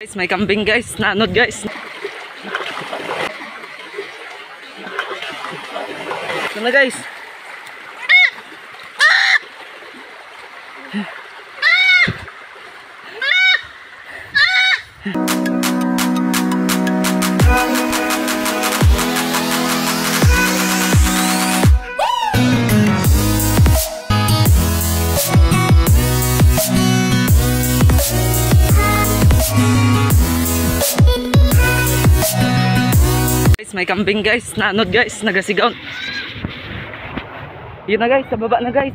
Guys, may kambing guys, naanod guys. Ito na guys. May kambing guys, naanod guys, nagasigaw. Yun na guys, sa baba na guys.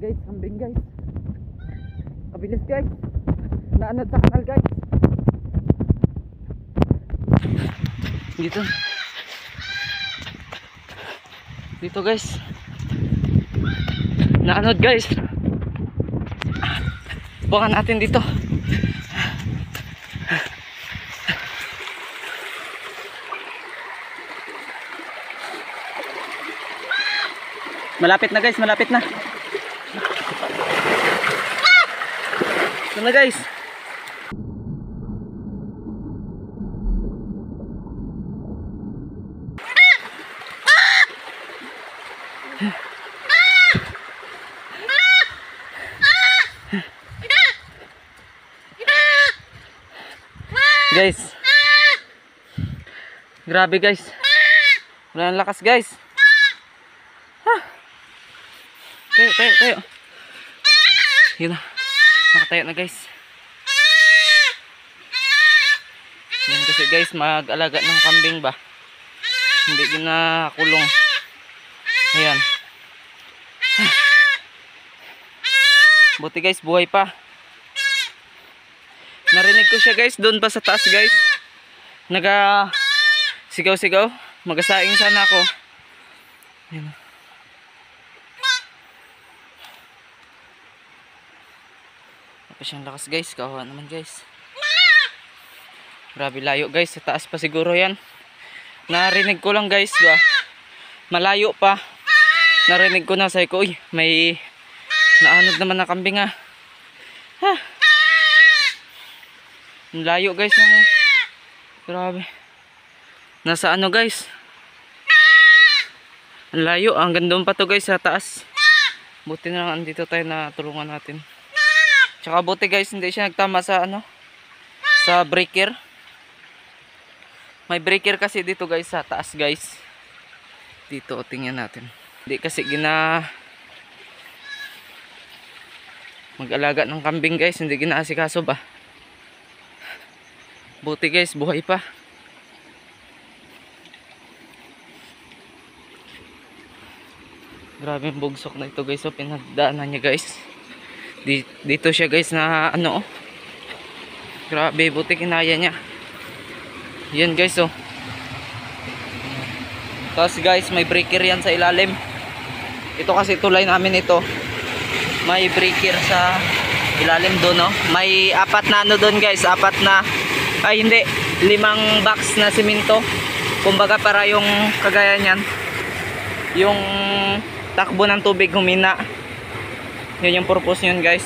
Guys, kambing guys. Kabilis guys. Naanod sa kanal guys. Dito. Dito guys. Naanod guys. Bukan natin dito. Malapit na guys, malapit na. Ito na guys. Guys. Grabe guys. Wala nang lakas guys. Tayo. Yun na. Nakatayo na guys. Yan kasi guys, mag-alaga ng kambing ba. Hindi ginakulong. Ayan. Buti guys, buhay pa. Narinig ko siya guys, doon pa sa taas guys. Naga sigaw-sigaw. Magasaing sana ako. Yan. Siyang lakas guys, kawawa naman guys. Grabe layo guys, sa taas pa siguro yan. Narinig ko lang guys ba, malayo pa. Narinig ko na, sabi ko, uy, may naanod naman na kambing ha. Layo guys naman. Grabe. Nasa ano guys, ang layo, hanggang doon pa to guys sa taas. Buti na lang andito tayo na tulungan natin. Tsaka buti guys, hindi siya nagtama sa ano, sa breaker. May breaker kasi dito guys sa taas guys. Dito, tingnan natin. Hindi kasi mag-alaga ng kambing guys, hindi ginaasikaso ba. Buti guys, buhay pa. Grabe yung bugsok na ito guys, so pinagdaanan niya guys. Dito siya guys na ano, grabe, buti kinaya niya. Yan guys, oh. Tapos guys, may breaker yan sa ilalim. Ito kasi tulay namin ito. May breaker sa ilalim doon, oh. May apat na ano doon guys, apat na, ay hindi, 5 box na simento. Kumbaga para yung kagaya niyan, yung takbo ng tubig humina. Yun yung purpose yun guys.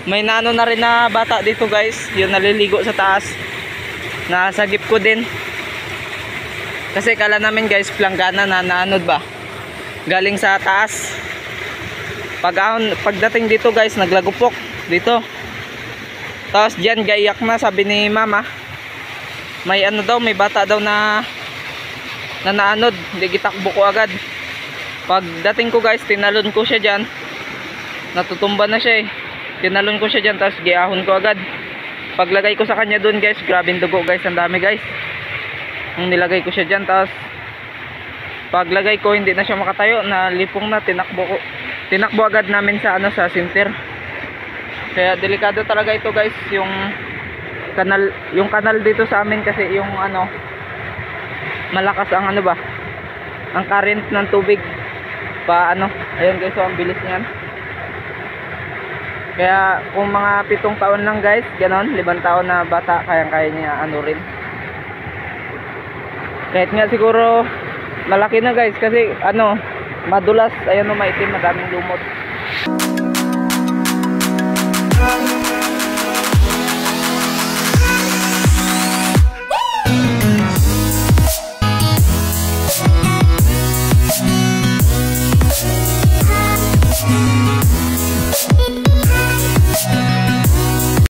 May naano na rin na bata dito guys, yung naliligo sa taas. Nasagip ko din. Kasi kala namin guys, planggana na naanod ba, galing sa taas. Pagdating dito guys, naglagupok dito. Tapos dyan gaiyak na, sabi ni mama, may ano daw, may bata daw na naanod. Hindi, gitakbo ko agad. Pagdating ko guys, tinalon ko siya dyan. Natutumba na siya eh. Tinalon ko siya dyan, tapos giahon ko agad. Paglagay ko sa kanya dun guys, grabing dugo guys, ang dami guys. Nung nilagay ko siya dyan, tapos paglagay ko hindi na siya makatayo, nalipong na, tinakbo agad namin sa ano, sa center. Kaya delikado talaga ito guys, yung kanal dito sa amin, kasi yung ano, malakas ang ano ba, ang current ng tubig pa ano. Ayun guys, so ang bilis niyan. Kaya kung mga 7 taon lang guys, ganon, 5 taon na bata, kaya niya ano rin. Kahit nga siguro malaki na guys, kasi ano, madulas, ayan o, maitim, madaming lumot.